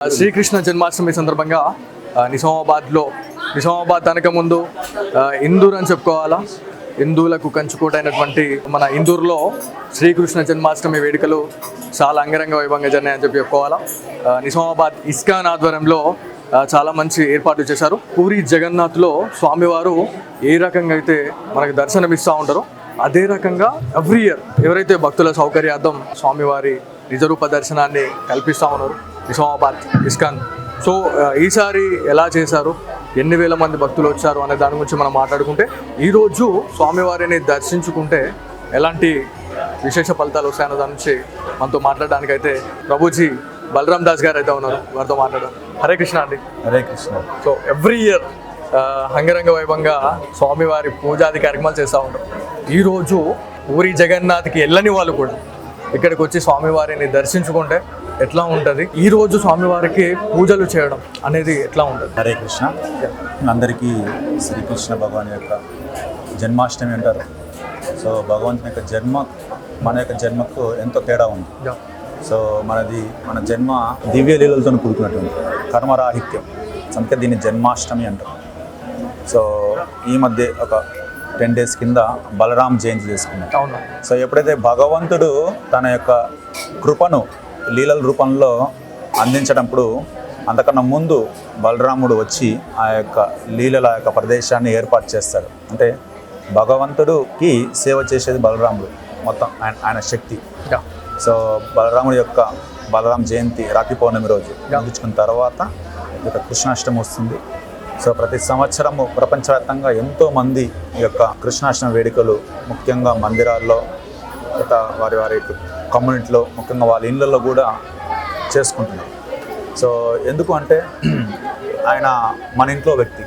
శ్రీకృష్ణ జన్మాష్టమి సందర్భంగా నిజామాబాద్ తనక ముందు ఇందూర్ అని చెప్పుకోవాలా. హిందువులకు కంచుకోటైనటువంటి మన ఇందూరులో శ్రీకృష్ణ జన్మాష్టమి వేడుకలు చాలా అంగరంగ వైభవంగా జరిగాయని చెప్పి చెప్పుకోవాలా. నిజామాబాద్ ఇస్కాన్ ఆధ్వర్యంలో చాలా మంచి ఏర్పాట్లు చేశారు. పూరి జగన్నాథ్లో స్వామివారు ఏ రకంగా అయితే మనకు దర్శనమిస్తూ ఉంటారో అదే రకంగా ఎవ్రీ ఇయర్ ఎవరైతే భక్తుల సౌకర్యార్థం స్వామివారి నిజరూప దర్శనాన్ని కల్పిస్తూ ఉన్నారు నిజామాబాద్ ఇస్కాన్. సో ఈసారి ఎలా చేశారు, ఎన్ని వేల మంది భక్తులు వచ్చారు అనే దాని గురించి మనం మాట్లాడుకుంటే, ఈరోజు స్వామివారిని దర్శించుకుంటే ఎలాంటి విశేష ఫలితాలు వస్తాయన్న దాని నుంచి మనతో మాట్లాడడానికైతే ప్రభుజీ బలరామ్ దాస్ గారు అయితే ఉన్నారు. వారితో మాట్లాడడం. హరే కృష్ణ అండి. Hare Krishna. So every year అంగరంగ వైభవంగా స్వామివారి పూజాది కార్యక్రమాలు చేస్తూ ఉంటారు. ఈరోజు పూరి జగన్నాథ్కి వెళ్ళని వాళ్ళు కూడా ఇక్కడికి వచ్చి స్వామివారిని దర్శించుకుంటే ఎట్లా ఉంటుంది, ఈరోజు స్వామివారికి పూజలు చేయడం అనేది ఎట్లా ఉంటుంది? హరే కృష్ణ. అందరికీ శ్రీకృష్ణ భగవాన్ యొక్క జన్మాష్టమి అంటారు. సో భగవంతుని యొక్క జన్మ మన యొక్క జన్మకు ఎంతో తేడా ఉంది. సో మన జన్మ దివ్య లీలలతో కూడుకున్నటువంటి కర్మరాహిత్యం, అందుకే దీన్ని జన్మాష్టమి అంటారు. సో ఈ మధ్య ఒక 10 days కింద బలరాం జయంతి చేసుకున్నాం. సో ఎప్పుడైతే భగవంతుడు తన యొక్క కృపను లీలల రూపంలో అందించటప్పుడు, అంతకన్నా ముందు బలరాముడు వచ్చి ఆ యొక్క లీలల యొక్క ప్రదేశాన్ని ఏర్పాటు చేస్తాడు. అంటే భగవంతుడికి సేవ చేసేది బలరాముడు, మొత్తం ఆయన శక్తి. సో బలరాం జయంతి రాఖీ పౌర్ణమి రోజు ముగించుకున్న తర్వాత ఇక కృష్ణాష్టమి వస్తుంది. సో ప్రతి సంవత్సరము ప్రపంచవ్యాప్తంగా ఎంతోమంది ఈ యొక్క కృష్ణాష్టమి వేడుకలు ముఖ్యంగా మందిరాల్లో, వారి కమ్యూనిటీలో, ముఖ్యంగా వాళ్ళ ఇళ్ళల్లో కూడా చేసుకుంటున్నారు. సో ఎందుకు అంటే ఆయన మన ఇంట్లో వ్యక్తి.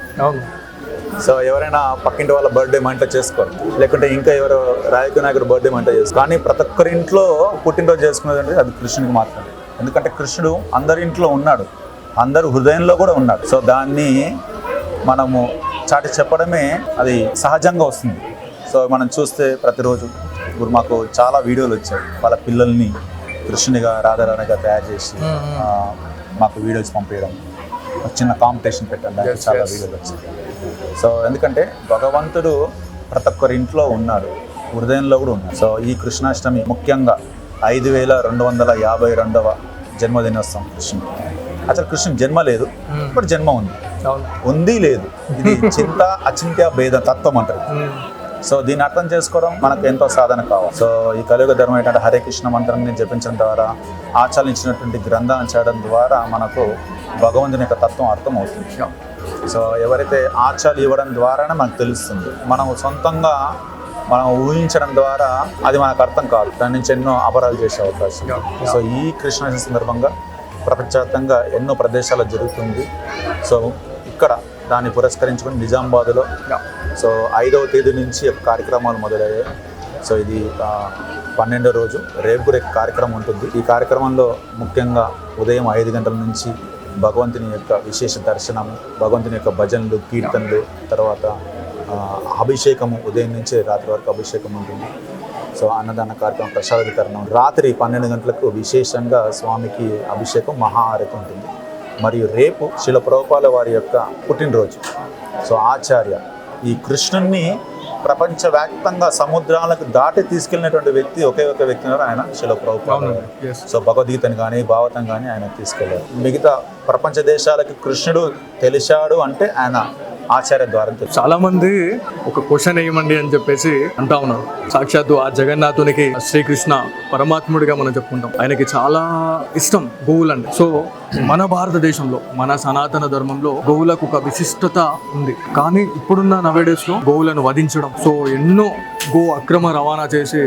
సో ఎవరైనా పక్కింటి వాళ్ళ బర్త్డే మా ఇంట్లో చేసుకోరు, లేకుంటే ఇంకా ఎవరు రాజకీయ నాయకుడు బర్త్డే మా ఇంట్లో చేసుకోరు. కానీ ప్రతి ఒక్కరి ఇంట్లో పుట్టినరోజు చేసుకునేది అంటే అది కృష్ణునికి మాత్రమే. ఎందుకంటే కృష్ణుడు అందరి ఇంట్లో ఉన్నాడు, అందరు హృదయంలో కూడా ఉన్నాడు. సో దాన్ని మనము చాటి చెప్పడమే అది సహజంగా వస్తుంది. సో మనం చూస్తే ప్రతిరోజు ఇప్పుడు మాకు చాలా వీడియోలు వచ్చాయి, వాళ్ళ పిల్లల్ని కృష్ణునిగా రాధారాణిగా తయారు చేసి మాకు వీడియోస్ పంపించడం, చిన్న కాంపిటీషన్ పెట్టడం, దానికి చాలా వీడియోలు వచ్చాయి. సో ఎందుకంటే భగవంతుడు ప్రతి ఒక్కరి ఇంట్లో ఉన్నాడు, హృదయంలో కూడా ఉన్నాడు. సో ఈ కృష్ణాష్టమి ముఖ్యంగా 5252వ జన్మదినోత్సవం కృష్ణుడు. అసలు కృష్ణుడు జన్మ లేదు, ఇప్పుడు జన్మ ఉంది లేదు. ఇది చింత అచింత్య భేద తత్వం అంటారు. సో దీన్ని అర్థం చేసుకోవడం మనకు ఎంతో సాధన కావాలి. సో ఈ కలియుగ ధర్మం ఏంటంటే హరే కృష్ణ మంత్రాన్ని జపించడం ద్వారా, ఆచరించినటువంటి గ్రంథాన్ని చేయడం ద్వారా మనకు భగవంతుని యొక్క తత్వం అర్థం అవుతుంది. సో ఎవరైతే ఆచార్యులు ఇవ్వడం ద్వారానే మనకు తెలుస్తుంది. మనం సొంతంగా ఊహించడం ద్వారా అది మనకు అర్థం కాదు, దాని నుంచి ఎన్నో అపరాధాలు చేసే అవకాశం. సో ఈ కృష్ణాష్టమి సందర్భంగా ప్రపంచవ్యాప్తంగా ఎన్నో ప్రదేశాల్లో జరుగుతుంది. సో ఇక్కడ దాన్ని పురస్కరించుకొని నిజామాబాద్లో సో 5వ తేదీ నుంచి కార్యక్రమాలు మొదలయ్యాయి. సో ఇది 12వ రోజు, రేపు కూడా కార్యక్రమం ఉంటుంది. ఈ కార్యక్రమంలో ముఖ్యంగా ఉదయం 5 గంటల నుంచి భగవంతుని యొక్క విశేష దర్శనము, భగవంతుని యొక్క భజనలు, కీర్తనలు, తర్వాత అభిషేకము, ఉదయం నుంచి రాత్రి వరకు అభిషేకం ఉంటుంది. సో అన్నదాన కార్యక్రమం, ప్రసాద వితరణం, రాత్రి 12 గంటలకు విశేషంగా స్వామికి అభిషేకం, మహాఆరతి ఉంటుంది. మరియు రేపు శిల ప్రభుపాల వారి యొక్క పుట్టినరోజు. సో ఆచార్య ఈ కృష్ణుని ప్రపంచవ్యాప్తంగా సముద్రాలకు దాటి తీసుకెళ్ళినటువంటి వ్యక్తి ఒకే ఒక వ్యక్తి ఉన్నారు, ఆయన శిల ప్రభుపాద. సో భగవద్గీతని కానీ భాగవతం కానీ ఆయన తీసుకెళ్ళారు. మిగతా ప్రపంచ దేశాలకి కృష్ణుడు తెలిసాడు అంటే ఆయన ఆచార్య ద్వారా. చాలా మంది ఒక క్వశ్చన్ వేయమండి అని చెప్పేసి అంటా ఉన్నారు. సాక్షాత్తు ఆ జగన్నాథునికి శ్రీకృష్ణ పరమాత్ముడిగా మనం చెప్పుకుంటాం, ఆయనకి చాలా ఇష్టం గోవులు అంటే. సో మన భారతదేశంలో, మన సనాతన ధర్మంలో గోవులకు ఒక విశిష్టత ఉంది. కానీ ఇప్పుడున్న నవేడేస్ లో గోవులను వధించడం, సో ఎన్నో గో అక్రమ రవాణా చేసి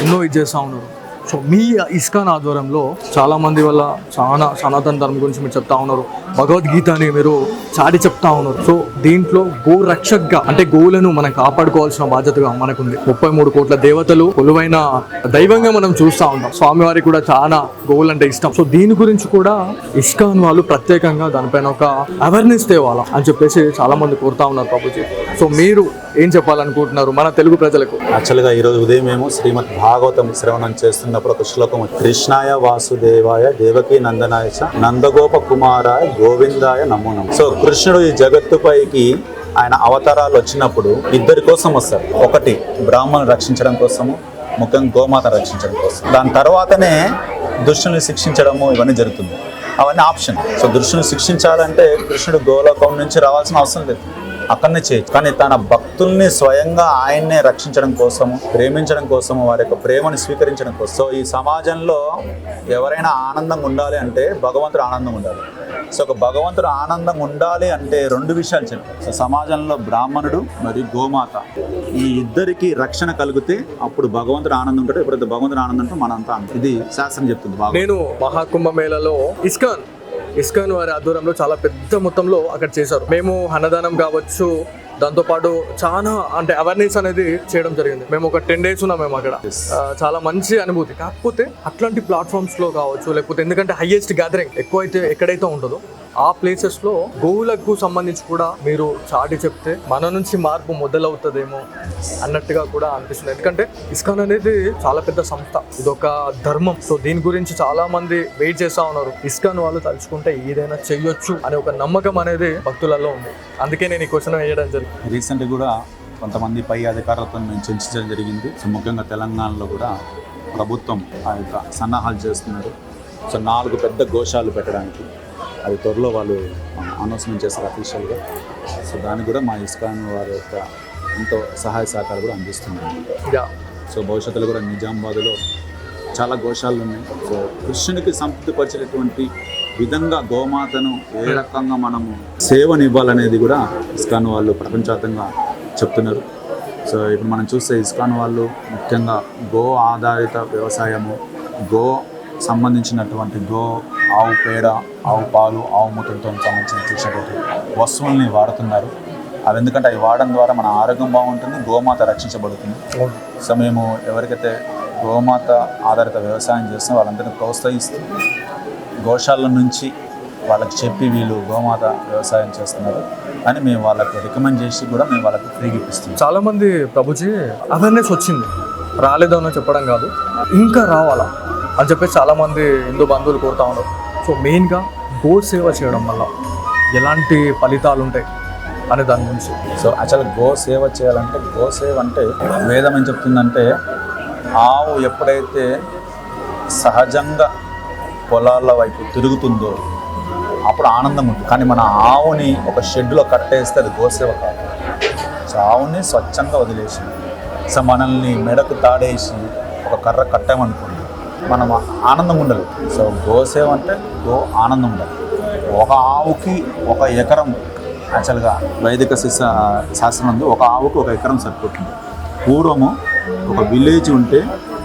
ఎన్నో ఇది చేస్తూ ఉన్నారు. సో మీ ఇస్కాన్ ఆధ్వర్యంలో చాలా మంది వల్ల చాలా సనాతన ధర్మం గురించి మీరు చెప్తా ఉన్నారు, భగవద్గీతని మీరు చాటి చెప్తా ఉన్నారు. సో దీంట్లో గో రక్షక్గా, అంటే గోవులను మనం కాపాడుకోవాల్సిన బాధ్యతగా మనకుంది. 33 కోట్ల దేవతలు కొలువైన దైవంగా మనం చూస్తూ ఉంటాం. స్వామివారికి కూడా చాలా గోవులు అంటే ఇష్టం. సో దీని గురించి కూడా ఇస్కాన్ వాళ్ళు ప్రత్యేకంగా దానిపైన ఒక అవేర్నెస్ తేవాలా అని చెప్పేసి చాలా మంది కోరుతా ఉన్నారు ప్రభుజీ. సో మీరు ఏం చెప్పాలనుకుంటున్నారు మన తెలుగు ప్రజలకు? యాక్చువల్గా ఈరోజు ఉదయం మేము శ్రీమద్ భాగవతం శ్రవణం చేస్తున్నాం. చదువుతున్నప్పుడు ఒక శ్లోకం ఉంది. కృష్ణాయ వాసుదేవాయ దేవకీ నందనాయ చ నందగోప కుమారాయ గోవిందాయ నమో నమః. సో కృష్ణుడు ఈ జగత్తుపైకి ఆయన అవతారాలు వచ్చినప్పుడు ఇద్దరి కోసం వస్తారు. ఒకటి బ్రాహ్మణులు రక్షించడం కోసము, ముఖ్యంగా గోమాత రక్షించడం కోసం. దాని తర్వాతనే దుష్టుల్ని శిక్షించడము ఇవన్నీ జరుగుతుంది. అవన్నీ ఆప్షన్. సో దుష్టుల్ని శిక్షించాలంటే కృష్ణుడు గోలోకం నుంచి రావాల్సిన అవసరం లేదు, అక్కడనే చేయొచ్చు. కానీ తన భక్తుల్ని స్వయంగా ఆయన్నే రక్షించడం కోసము, ప్రేమించడం కోసము, వారి యొక్క ప్రేమను స్వీకరించడం కోసం. సో ఈ సమాజంలో ఎవరైనా ఆనందంగా ఉండాలి అంటే భగవంతుడు ఆనందంగా ఉండాలి. సో ఒక భగవంతుడు ఆనందంగా ఉండాలి అంటే రెండు విషయాలు చెప్పారు. సో సమాజంలో బ్రాహ్మణుడు మరియు గోమాత ఈ ఇద్దరికి రక్షణ కలిగితే అప్పుడు భగవంతుడు ఆనందం ఉంటాడు. ఎప్పుడైతే భగవంతుడు ఆనందం ఉంటే మనంతా ఆనందం. ఇది శాస్త్రం చెప్తుంది. నేను మహాకుంభమేళలో ఇస్కాన్ వారి ఆధ్వర్యంలో చాలా పెద్ద మొత్తంలో అక్కడ చేశారు. మేము అన్నదానం కావచ్చు, దాంతోపాటు చాలా అంటే అవేర్నెస్ అనేది చేయడం జరిగింది. మేము ఒక 10 days ఉన్నాం మేము అక్కడ. చాలా మంచి అనుభూతి. కాకపోతే అట్లాంటి ప్లాట్ఫామ్స్ లో కావచ్చు, లేకపోతే ఎందుకంటే హైయెస్ట్ గ్యాదరింగ్ ఎక్కువైతే ఎక్కడైతే ఉంటుందో ఆ ప్లేసెస్ లో గోవులకు సంబంధించి కూడా మీరు చాటి చెప్తే మన నుంచి మార్పు మొదలవుతుందేమో అన్నట్టుగా కూడా అనిపిస్తుంది. ఎందుకంటే ఇస్కాన్ అనేది చాలా పెద్ద సంస్థ, ఇదొక ధర్మం. సో దీని గురించి చాలా మంది వెయిట్ చేస్తా ఉన్నారు. ఇస్కాన్ వాళ్ళు తలుచుకుంటే ఏదైనా చెయ్యొచ్చు అనే ఒక నమ్మకం అనేది భక్తులలో ఉంది. అందుకే నేను ఈ క్వశ్చన్ వేయడం జరిగింది. రీసెంట్గా కూడా కొంతమంది పై అధికారులతో మేము చర్చించడం జరిగింది. సో ముఖ్యంగా తెలంగాణలో కూడా ప్రభుత్వం ఆ యొక్క సన్నాహాలు చేస్తున్నారు. సో 4 పెద్ద గోశాలు పెట్టడానికి అది త్వరలో వాళ్ళు అనౌన్స్మెంట్ చేస్తారు అఫీషియల్గా. సో దానికి కూడా మా ఇస్కాన్ వారి యొక్క ఎంతో సహాయ సహకారాలు కూడా అందిస్తున్నారు. సో భవిష్యత్తులో కూడా నిజామాబాద్లో చాలా గోశాలలు ఉన్నాయి. సో కృష్ణునికి సంతృప్తిపరిచేటటువంటి విధంగా గోమాతను ఏ రకంగా మనము సేవనివ్వాలనేది కూడా ఇస్కాన్ వాళ్ళు ప్రపంచవ్యాప్తంగా చెప్తున్నారు. సో ఇప్పుడు మనం చూస్తే ఇస్కాన్ వాళ్ళు ముఖ్యంగా గో ఆధారిత వ్యవసాయము, గో సంబంధించినటువంటి ఆవు పేడ, ఆవు పాలు, ఆవు మూత్రంతో సంబంధించిన చేసినటువంటి వస్తువుల్ని వాడుతున్నారు. అవి ఎందుకంటే అవి వాడడం ద్వారా మన ఆరోగ్యం బాగుంటుంది, గోమాత రక్షించబడుతుంది. సో మేము ఎవరికైతే గోమాత ఆధారిత వ్యవసాయం చేస్తాం వాళ్ళందరినీ ప్రోత్సహిస్తూ గోశాల నుంచి వాళ్ళకి చెప్పి వీళ్ళు గోమాత వ్యవసాయం చేస్తున్నారు అని మేము వాళ్ళకి రికమెండ్ చేసి కూడా మేము వాళ్ళకి ఫ్రీగా ఇప్పిస్తున్నాం. చాలా మంది ప్రభుజీ అవేర్నెస్ వచ్చింది, రాలేదో అని చెప్పడం కాదు, ఇంకా రావాలా అని చెప్పేసి చాలా మంది హిందూ బంధువులు కోరుతా ఉన్నారు. సో మెయిన్గా గో సేవ చేయడం వల్ల ఎలాంటి ఫలితాలు ఉంటాయి అనే దాని గురించి. సో యాక్చువల్గా గో సేవ చేయాలంటే, గో సేవ అంటే వేదం ఏం చెప్తుందంటే ఆవు ఎప్పుడైతే సహజంగా పొలాల వైపు తిరుగుతుందో అప్పుడు ఆనందం ఉంటుంది. కానీ మన ఆవుని ఒక షెడ్లో కట్టేస్తే అది గోసేవ కాదు. సో ఆవుని స్వచ్ఛంగా వదిలేసి, సో మనల్ని మెడకు తాడేసి ఒక కర్ర కట్టామనుకోండి మనం ఆనందం ఉండదు. సో గోసేవ అంటే గో ఆనందం ఉండదు. ఒక ఆవుకి 1 ఎకరం యాక్చువల్గా వైదిక శాస్త్రం ఉంది. ఒక ఆవుకి 1 ఎకరం సరిపోతుంది. పూర్వము ఒక విలేజ్ ఉంటే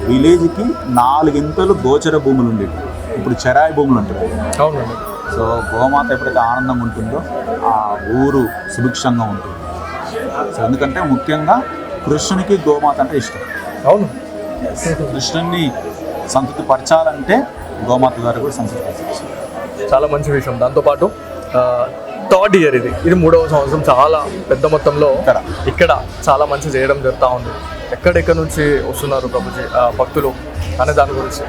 విలేజ్కి 4 ఇంతలు గోచర భూములు ఉండేవి. ఇప్పుడు చెరాయి భూములు ఉంటాయి. అవునండి. సో గోమాత ఎప్పుడైతే ఆనందంగా ఉంటుందో ఆ ఊరు సుభిక్షంగా ఉంటుంది. సో ఎందుకంటే ముఖ్యంగా కృష్ణునికి గోమాత అంటే ఇష్టం. అవును. కృష్ణుని సంతృప్తి పరచాలంటే గోమాత ద్వారా కూడా సంతృప్తి పరచాలి. చాలా మంచి విషయం. దాంతోపాటు 3rd year ఇది 3వ సంవత్సరం చాలా పెద్ద మొత్తంలో ఇక్కడ చాలా మంచి చేయడం జరుగుతూ ఉంది. ఎక్కడెక్కడ నుంచి వస్తున్నారు ప్రభుజీ భక్తులు అనే దాని గురించి.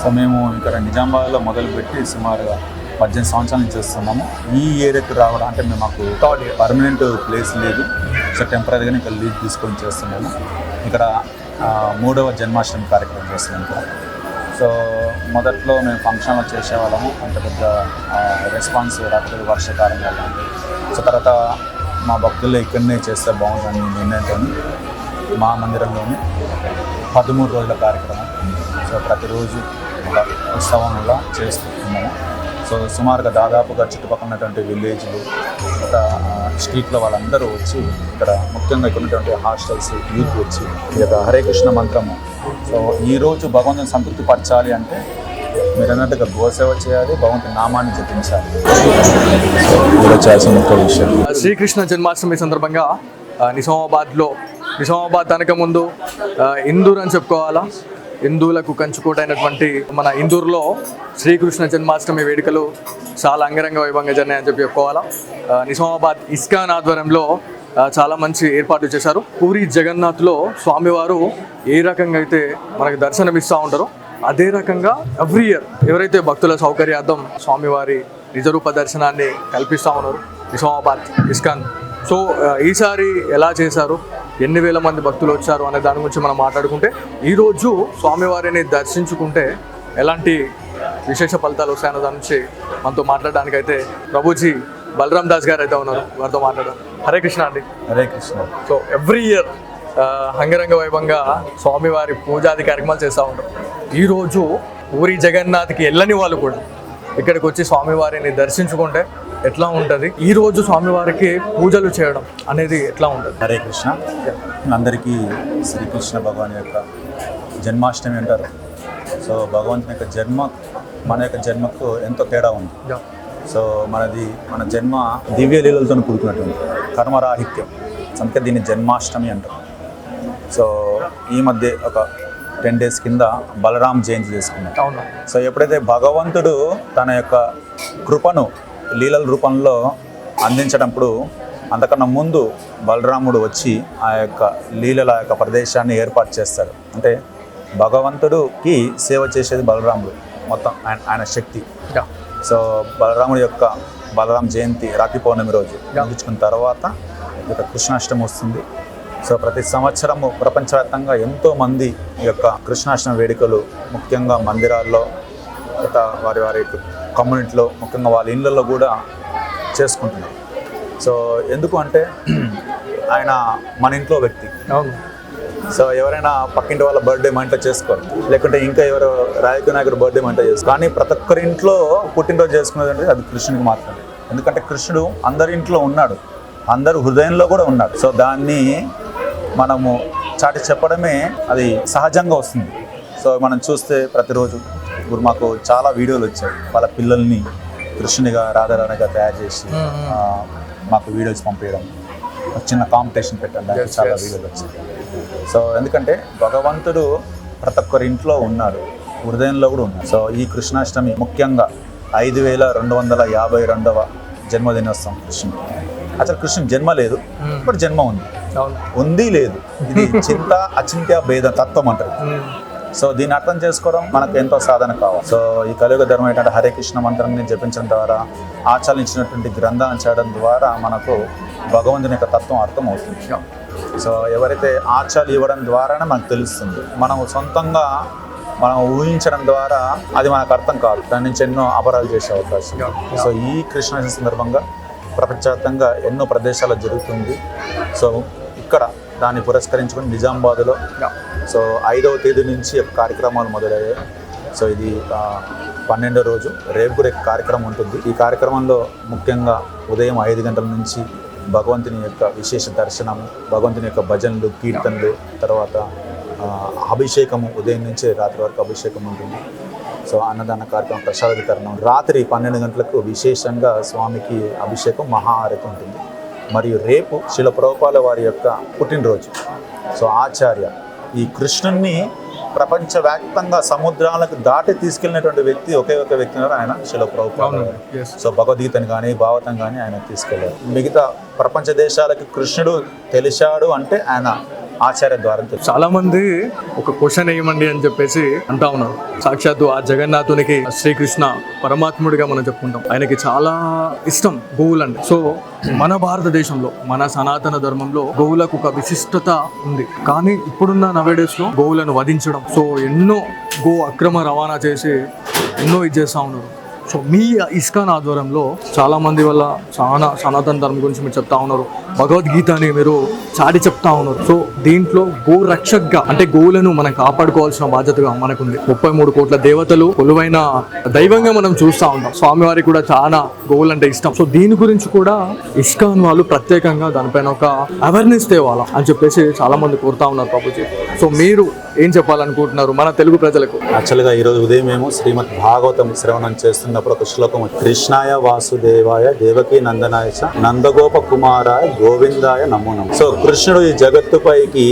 సో మేము ఇక్కడ నిజామాబాద్లో మొదలుపెట్టి సుమారుగా 18 సంవత్సరాల నుంచి చేస్తున్నాము. ఈ ఏరియాకి రావడం అంటే మేము మాకు 3rd year పర్మనెంట్ ప్లేస్ లేదు. సో టెంపరీగానే ఇక్కడ లీజ్ తీసుకొని చేస్తున్నాము. ఇక్కడ 3వ జన్మాష్టమి కార్యక్రమం చేస్తున్నాం ఇక్కడ. సో మొదట్లో మేము ఫంక్షన్లో చేసేవాళ్ళము, అంత పెద్ద రెస్పాన్స్ రాకపోతే వర్షాకాలం వల్ల. సో తర్వాత మా భక్తుల్లో ఇక్కడనే చేస్తే బాగుంటుంది నిర్ణయంతో మా మందిరంలోని 13 రోజుల కార్యక్రమం. సో ప్రతిరోజు ఒక ఉత్సవంలా చేస్తున్నాము. సో సుమారుగా దాదాపుగా చుట్టుపక్కల ఉన్నటువంటి విలేజ్లు, ఒక స్ట్రీట్లో వాళ్ళందరూ వచ్చి ఇక్కడ ముఖ్యంగా ఇక్కడ ఉన్నటువంటి హాస్టల్స్ యూత్ వచ్చి ఈ యొక్క హరే కృష్ణ మంత్రము. సో ఈరోజు భగవంతుని సంతృప్తి పరచాలి అంటే మీరు అన్నట్టుగా గోసేవ చేయాలి, భగవంతుని నామాన్ని జపించాలి. సో చేయాల్సిన ముఖ్య విషయం. శ్రీకృష్ణ జన్మాష్టమి సందర్భంగా నిజామాబాద్ తనక ముందు ఇందూర్ అని చెప్పుకోవాలా, హిందువులకు కంచుకోటైనటువంటి మన ఇందూరులో శ్రీకృష్ణ జన్మాష్టమి వేడుకలు చాలా అంగరంగ వైభవంగా జరిగాయని చెప్పి చెప్పుకోవాలా. నిజామాబాద్ ఇస్కాన్ ఆధ్వర్యంలో చాలా మంచి ఏర్పాటు చేశారు. పూరి జగన్నాథ్లో స్వామివారు ఏ రకంగా అయితే మనకి దర్శనమిస్తూ ఉంటారో అదే రకంగా ఎవ్రీ ఇయర్ ఎవరైతే భక్తుల సౌకర్యార్థం స్వామివారి నిజరూప దర్శనాన్ని కల్పిస్తూ ఉన్నారు నిజామాబాద్ ఇస్కాన్. సో ఈసారి ఎలా చేశారు, ఎన్ని వేల మంది భక్తులు వచ్చారు అనే దాని గురించి మనం మాట్లాడుకుంటే, ఈరోజు స్వామివారిని దర్శించుకుంటే ఎలాంటి విశేష ఫలితాలు వస్తాయన్న దాని నుంచి మనతో మాట్లాడడానికైతే ప్రభుజీ బలరామ్ దాస్ గారు అయితే ఉన్నారు, వారితో మాట్లాడారు. హరే కృష్ణ అండి. Hare Krishna. So every year అంగరంగ వైభవంగా స్వామివారి పూజాది కార్యక్రమాలు చేస్తూ ఉంటారు. ఈరోజు పూరి జగన్నాథ్కి వెళ్ళని వాళ్ళు కూడా ఇక్కడికి వచ్చి స్వామివారిని దర్శించుకుంటే ఎట్లా ఉంటుంది, ఈరోజు స్వామివారికి పూజలు చేయడం అనేది ఎట్లా ఉంటుంది? హరే కృష్ణ. అందరికీ శ్రీకృష్ణ భగవాన్ యొక్క జన్మాష్టమి అంటారు. సో భగవంతుని యొక్క జన్మ మన యొక్క జన్మకు ఎంతో తేడా ఉంది. సో మన జన్మ దివ్య లీలలతో కూడుకున్నటువంటి కర్మరాహిత్యం, అందుకే దీన్ని జన్మాష్టమి అంటారు. సో ఈ మధ్య ఒక 10 days కింద బలరాం జయంతి చేసుకున్నాం. సో ఎప్పుడైతే భగవంతుడు తన యొక్క కృపను లీలల రూపంలో అందించటప్పుడు, అంతకన్నా ముందు బలరాముడు వచ్చి ఆ యొక్క లీలల యొక్క ప్రదేశాన్ని ఏర్పాటు చేస్తాడు. అంటే భగవంతుడికి సేవ చేసేది బలరాముడు, మొత్తం ఆయన శక్తి. సో బలరాం జయంతి రాఖీ పౌర్ణమి రోజు ముగించుకున్న తర్వాత ఇక కృష్ణాష్టమి వస్తుంది. సో ప్రతి సంవత్సరము ప్రపంచవ్యాప్తంగా ఎంతోమంది ఈ యొక్క కృష్ణాష్టమి వేడుకలు ముఖ్యంగా మందిరాల్లో, వారి కమ్యూనిటీలో, ముఖ్యంగా వాళ్ళ ఇళ్ళల్లో కూడా చేసుకుంటున్నారు. సో ఎందుకు అంటే ఆయన మన ఇంట్లో వ్యక్తి. సో ఎవరైనా పక్కింటి వాళ్ళ బర్త్డే మా ఇంట్లో చేసుకోరు, లేకుంటే ఇంకా ఎవరు రాజకీయ నాయకుడు బర్త్డే మా ఇంట్లో చేసుకోరు. కానీ ప్రతి ఒక్కరి ఇంట్లో పుట్టినరోజు చేసుకునేది అంటే అది కృష్ణుడికి మాత్రమే. ఎందుకంటే కృష్ణుడు అందరి ఇంట్లో ఉన్నాడు, అందరు హృదయంలో కూడా ఉన్నాడు. సో దాన్ని మనము చాటి చెప్పడమే అది సహజంగా వస్తుంది. సో మనం చూస్తే ప్రతిరోజు ఇప్పుడు మాకు చాలా వీడియోలు వచ్చాయి, వాళ్ళ పిల్లల్ని కృష్ణునిగా రాధారాణిగా తయారు చేసి మాకు వీడియోస్ పంపించడం, చిన్న కాంపిటీషన్ పెట్టడం, చాలా వీడియోలు వచ్చాయి. సో ఎందుకంటే భగవంతుడు ప్రతి ఒక్కరి ఇంట్లో ఉన్నాడు, హృదయంలో కూడా ఉన్నాడు. సో ఈ కృష్ణాష్టమి ముఖ్యంగా 5252వ జన్మదినోత్సవం కృష్ణుడు. అసలు కృష్ణుడు జన్మ లేదు, ఇప్పుడు జన్మ ఉంది లేదు. ఇది చింత అచింత్య భేద తత్వం అంటారు. సో దీన్ని అర్థం చేసుకోవడం మనకు ఎంతో సాధన కావాలి. సో ఈ కలియుగ ధర్మం ఏంటంటే హరే కృష్ణ మంత్రాన్ని జపించడం ద్వారా, ఆచరించినటువంటి గ్రంథాన్ని చేయడం ద్వారా మనకు భగవంతుని యొక్క తత్వం అర్థం అవుతుంది. సో ఎవరైతే ఆచార్యులు ఇవ్వడం ద్వారానే మనకు తెలుస్తుంది. మనం సొంతంగా మనం ఊహించడం ద్వారా అది మనకు అర్థం కాదు, దాని నుంచి ఎన్నో అపరాధాలు చేసే అవకాశం. సో ఈ కృష్ణాష్టమి సందర్భంగా ప్రపంచవ్యాప్తంగా ఎన్నో ప్రదేశాల్లో జరుగుతుంది. సో ఇక్కడ దాన్ని పురస్కరించుకొని నిజామాబాద్లో సో 5వ తేదీ నుంచి కార్యక్రమాలు మొదలయ్యాయి. సో ఇది 12వ రోజు, రేపు కూడా కార్యక్రమం ఉంటుంది. ఈ కార్యక్రమంలో ముఖ్యంగా ఉదయం 5 గంటల నుంచి భగవంతుని యొక్క విశేష దర్శనము, భగవంతుని యొక్క భజనలు, కీర్తనలు, తర్వాత అభిషేకము, ఉదయం నుంచి రాత్రి వరకు అభిషేకం ఉంటుంది. సో అన్నదాన కార్యక్రమం, ప్రసాద వితరణం, రాత్రి 12 గంటలకు విశేషంగా స్వామికి అభిషేకం, మహాఆరతి ఉంటుంది. మరియు రేపు శిల ప్రభుపాల వారి యొక్క పుట్టినరోజు. సో ఆచార్య ఈ కృష్ణుణ్ణి ప్రపంచవ్యాప్తంగా సముద్రాలకు దాటి తీసుకెళ్ళినటువంటి వ్యక్తి ఒకే ఒక వ్యక్తి ఉన్నారు, ఆయన శిల ప్రభుపాద. సో భగవద్గీతని కానీ భాగవతం కానీ ఆయన తీసుకెళ్ళారు. మిగతా ప్రపంచ దేశాలకి కృష్ణుడు తెలిసాడు అంటే ఆయన ఆచార్య ద్వారా. చాలా మంది ఒక క్వశ్చన్ వేయమండి అని చెప్పేసి అంటా ఉన్నారు. సాక్షాత్తు ఆ జగన్నాథునికి శ్రీకృష్ణ పరమాత్ముడిగా మనం చెప్పుకుంటాం. ఆయనకి చాలా ఇష్టం గోవులు అంటే. సో మన భారతదేశంలో, మన సనాతన ధర్మంలో గోవులకు ఒక విశిష్టత ఉంది. కానీ ఇప్పుడున్న నవేడేస్ లో గోవులను వధించడం, సో ఎన్నో గో అక్రమ రవాణా చేసి ఎన్నో ఇది చేస్తూ ఉన్నారు. సో మీ ఇస్కాన్ ఆధ్వర్యంలో చాలా మంది వల్ల చాలా సనాతన ధర్మం గురించి మీరు చెప్తా ఉన్నారు, భగవద్గీతని మీరు చాటి చెప్తా ఉన్నారు. సో దీంట్లో గో రక్షక్గా, అంటే గోవులను మనం కాపాడుకోవాల్సిన బాధ్యతగా మనకుంది. 33 కోట్ల దేవతలు కొలువైన దైవంగా మనం చూస్తూ ఉంటాం. స్వామివారికి కూడా చాలా గోవులు అంటే ఇష్టం. సో దీని గురించి కూడా ఇస్కాన్ వాళ్ళు ప్రత్యేకంగా దానిపైన ఒక అవేర్నెస్ తేవాలా అని చెప్పేసి చాలా మంది కోరుతా ఉన్నారు ప్రభుజీ. సో మీరు ఏం చెప్పాలనుకుంటున్నారు మన తెలుగు ప్రజలకు? యాక్చువల్గా ఈరోజు ఉదయం మేము శ్రీమద్ భాగవతం శ్రవణం చేస్తున్నప్పుడు ఒక శ్లోకం, కృష్ణాయ వాసుదేవాయ దేవకీ నందనాయ నందగోప కుమారాయ గోవిందాయ నమో నమః. సో కృష్ణుడు ఈ జగత్తుపైకి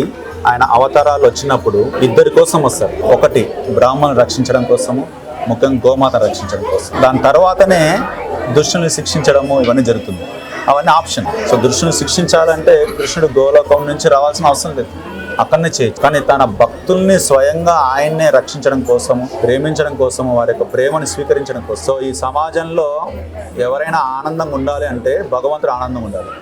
ఆయన అవతారాలు వచ్చినప్పుడు ఇద్దరి కోసం వస్తారు. ఒకటి బ్రాహ్మణులు రక్షించడం కోసము, ముఖ్యంగా గోమాత రక్షించడం కోసం. దాని తర్వాతనే దుష్టుల్ని శిక్షించడము ఇవన్నీ జరుగుతుంది. అవన్నీ ఆప్షన్. సో దుష్టుని శిక్షించాలంటే కృష్ణుడు గోలోకం నుంచి రావాల్సిన అవసరం లేదు, అక్కడనే చేయొచ్చు. కానీ తన భక్తుల్ని స్వయంగా ఆయన్నే రక్షించడం కోసము, ప్రేమించడం కోసము, వారి యొక్క ప్రేమను స్వీకరించడం కోసం. సో ఈ సమాజంలో ఎవరైనా ఆనందంగా ఉండాలి అంటే భగవంతుడు ఆనందంగా ఉండాలి.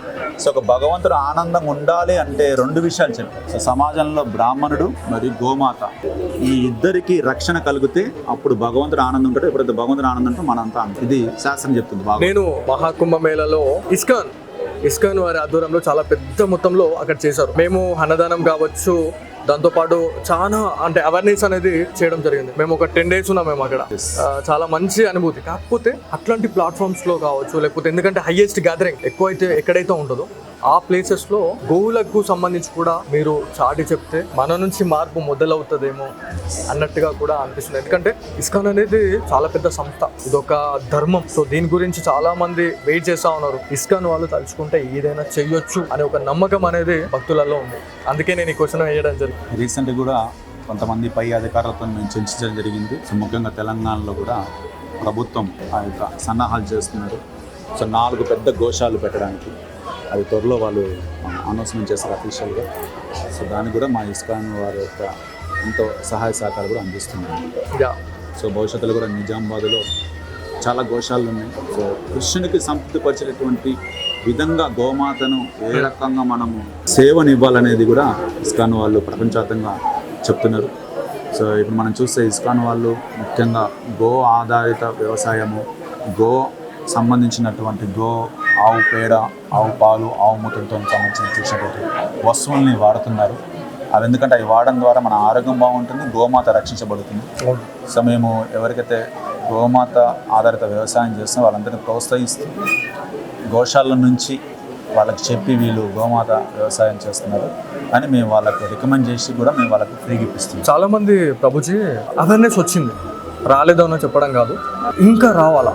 సో ఒక భగవంతుడు ఆనందంగా ఉండాలి అంటే రెండు విషయాలు చెప్పారు. సో సమాజంలో బ్రాహ్మణుడు మరియు గోమాత ఈ ఇద్దరికి రక్షణ కలిగితే అప్పుడు భగవంతుడు ఆనందం ఉంటాడు. ఎప్పుడైతే భగవంతుడు ఆనందం ఉంటే మనంతా ఆనందం. ఇది శాస్త్రం చెప్తుంది. నేను మహాకుంభమేళలో ఇస్కాన్ వారి ఆధ్వర్యంలో చాలా పెద్ద మొత్తంలో అక్కడ చేశారు. మేము అన్నదానం కావచ్చు, దాంతోపాటు చాలా అంటే అవేర్నెస్ అనేది చేయడం జరిగింది. మేము ఒక 10 days ఉన్నాం మేము అక్కడ. చాలా మంచి అనుభూతి. కాకపోతే అట్లాంటి ప్లాట్ఫామ్స్ లో కావచ్చు, లేకపోతే ఎందుకంటే హైయెస్ట్ గ్యాదరింగ్ ఎక్కువైతే ఎక్కడైతే ఉంటుందో ఆ ప్లేసెస్ లో గోవులకు సంబంధించి కూడా మీరు చాటి చెప్తే మన నుంచి మార్పు మొదలవుతుందేమో అన్నట్టుగా కూడా అనిపిస్తుంది. ఎందుకంటే ఇస్కాన్ అనేది చాలా పెద్ద సంస్థ, ఇదొక ధర్మం. సో దీని గురించి చాలా మంది వెయిట్ చేస్తా ఉన్నారు. ఇస్కాన్ వాళ్ళు తలుచుకుంటే ఏదైనా చెయ్యొచ్చు అనే ఒక నమ్మకం అనేది భక్తులలో ఉంది. అందుకే నేను ఈ క్వశ్చన్ వేయడం జరిగింది. రీసెంట్గా కూడా కొంతమంది పై అధికారులతో మేము చర్చించడం జరిగింది. సో ముఖ్యంగా తెలంగాణలో కూడా ప్రభుత్వం ఆ యొక్క సన్నాహాలు చేస్తున్నారు. సో 4 పెద్ద గోశాలు పెట్టడానికి అది త్వరలో వాళ్ళు అనౌన్స్మెంట్ చేస్తారు అఫీషియల్గా. సో దానికి కూడా మా ఇస్కాన్ వారి యొక్క ఎంతో సహాయ సహకారాలు కూడా అందిస్తున్నారు. సో భవిష్యత్తులో కూడా నిజామాబాద్లో చాలా గోశాలలు ఉన్నాయి. సో కృష్ణునికి సంతృప్తిపరిచేటటువంటి విధంగా గోమాతను ఏ రకంగా మనము సేవనివ్వాలనేది కూడా ఇస్కాన్ వాళ్ళు ప్రపంచవ్యాప్తంగా చెప్తున్నారు. సో ఇప్పుడు మనం చూస్తే ఇస్కాన్ వాళ్ళు ముఖ్యంగా గో ఆధారిత వ్యవసాయము, గో సంబంధించినటువంటి ఆవు పేడ, ఆవు పాలు, ఆవు మూత్రంతో సంబంధించినటువంటి వస్తువుల్ని వాడుతున్నారు. అవి ఎందుకంటే అవి వాడడం ద్వారా మన ఆరోగ్యం బాగుంటుంది, గోమాత రక్షించబడుతుంది. సో మేము ఎవరికైతే గోమాత ఆధారిత వ్యవసాయం చేస్తున్నాం వాళ్ళందరినీ ప్రోత్సహిస్తూ గోశాల నుంచి వాళ్ళకి చెప్పి వీళ్ళు గోమాత వ్యవసాయం చేస్తున్నారు అని మేము వాళ్ళకి రికమెండ్ చేసి కూడా మేము వాళ్ళకి ఫ్రీగా ఇప్పిస్తున్నాం. చాలామంది ప్రభుజీ అవేర్నెస్ వచ్చింది, రాలేదో అని చెప్పడం కాదు, ఇంకా రావాలా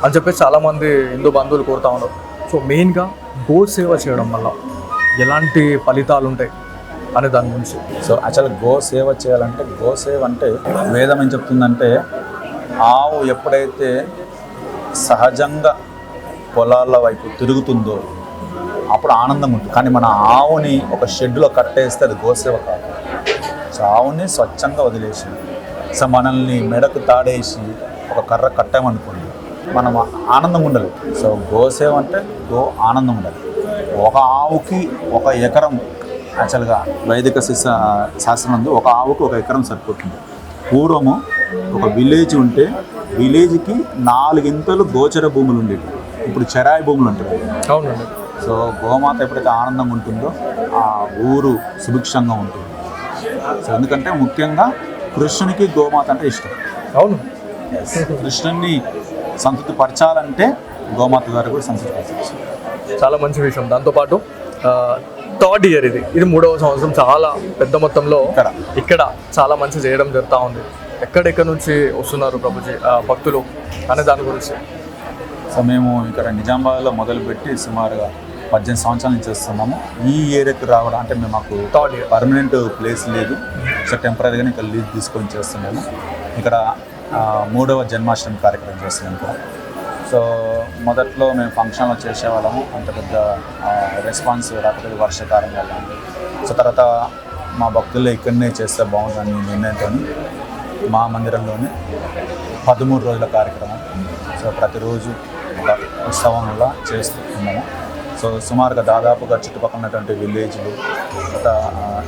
అని చెప్పేసి చాలామంది హిందూ బంధువులు కోరుతా ఉన్నారు. సో మెయిన్గా గో సేవ చేయడం వల్ల ఎలాంటి ఫలితాలు ఉంటాయి అనే దాని గురించి. సో యాక్చువల్గా గో సేవ చేయాలంటే, గో సేవ అంటే వేదం ఏం చెప్తుందంటే ఆవు ఎప్పుడైతే సహజంగా పొలాల వైపు తిరుగుతుందో అప్పుడు ఆనందంగా ఉంటుంది. కానీ మన ఆవుని ఒక షెడ్లో కట్టేస్తే అది గోసేవ కాదు. సో ఆవుని స్వచ్ఛంగా వదిలేసి, సో మనల్ని మెడకు తాడేసి ఒక కర్ర కట్టామనుకోండి మనం ఆనందంగా ఉండలేదు. సో గోసేవ అంటే గో ఆనందం ఉండాలి. ఒక ఆవుకి 1 ఎకరం యాక్చువల్గా వైదిక శాస్త్రం ఉంది. ఒక ఆవుకి 1 ఎకరం సరిపోతుంది. పూర్వము ఒక విలేజ్ ఉంటే విలేజ్కి 4 ఇంతలు గోచర భూములు ఉండేవి, ఇప్పుడు చెరాయి భూములు ఉంటాయి. అవునండి. సో గోమాత ఎప్పుడైతే ఆనందంగా ఉంటుందో ఆ ఊరు సుభిక్షంగా ఉంటుంది. సో ఎందుకంటే ముఖ్యంగా కృష్ణునికి గోమాత అంటే ఇష్టం. అవును, కృష్ణుని సంతృప్తి పరచాలంటే గోమాత ద్వారా కూడా సంతృప్తి పరచాలి. చాలా మంచి విషయం. దాంతోపాటు 3rd year ఇది 3వ సంవత్సరం చాలా పెద్ద మొత్తంలో ఇక్కడ చాలా మంచి చేయడం జరుగుతూ ఉంది. ఎక్కడెక్కడ నుంచి వస్తున్నారు ప్రభుజీ భక్తులు అనే దాని గురించి. సో మేము ఇక్కడ నిజామాబాద్లో మొదలుపెట్టి సుమారుగా 18 సంవత్సరాల నుంచి చేస్తున్నాము. ఈ ఏరియాకి రావడం అంటే మేము మాకు 3rd year పర్మనెంట్ ప్లేస్ లేదు. సో టెంపరీగానే ఇక్కడ లీజ్ తీసుకొని చేస్తున్నాము. ఇక్కడ 3వ జన్మాష్టమి కార్యక్రమం చేస్తున్నాం ఇక్కడ. సో మొదట్లో మేము ఫంక్షన్లో చేసేవాళ్ళము, అంత పెద్ద రెస్పాన్స్ రాకపోతే వర్షాకాలం వల్ల. సో తర్వాత మా భక్తుల్లో ఇక్కడనే చేస్తే బాగుందని నిర్ణయంతో మా మందిరంలోనే 13 రోజుల కార్యక్రమం. సో ప్రతిరోజు ఒక ఉత్సవంలా చేస్తున్నాము. సో సుమారుగా దాదాపుగా చుట్టుపక్కల ఉన్నటువంటి విలేజ్లు,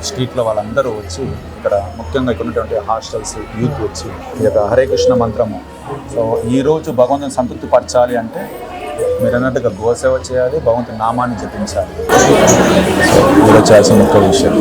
స్ట్రీట్లో వాళ్ళందరూ వచ్చి ఇక్కడ ముఖ్యంగా ఇక్కడ ఉన్నటువంటి హాస్టల్స్ యూత్ వచ్చి ఈ యొక్క హరే కృష్ణ మంత్రము. సో ఈరోజు భగవంతుని సంతృప్తి పరచాలి అంటే మీరు అన్నట్టుగా గోసేవ చేయాలి, భగవంతుని నామాన్ని జపించాలి. సో ఈరోజు చేయాల్సిన ముఖ్య విషయం.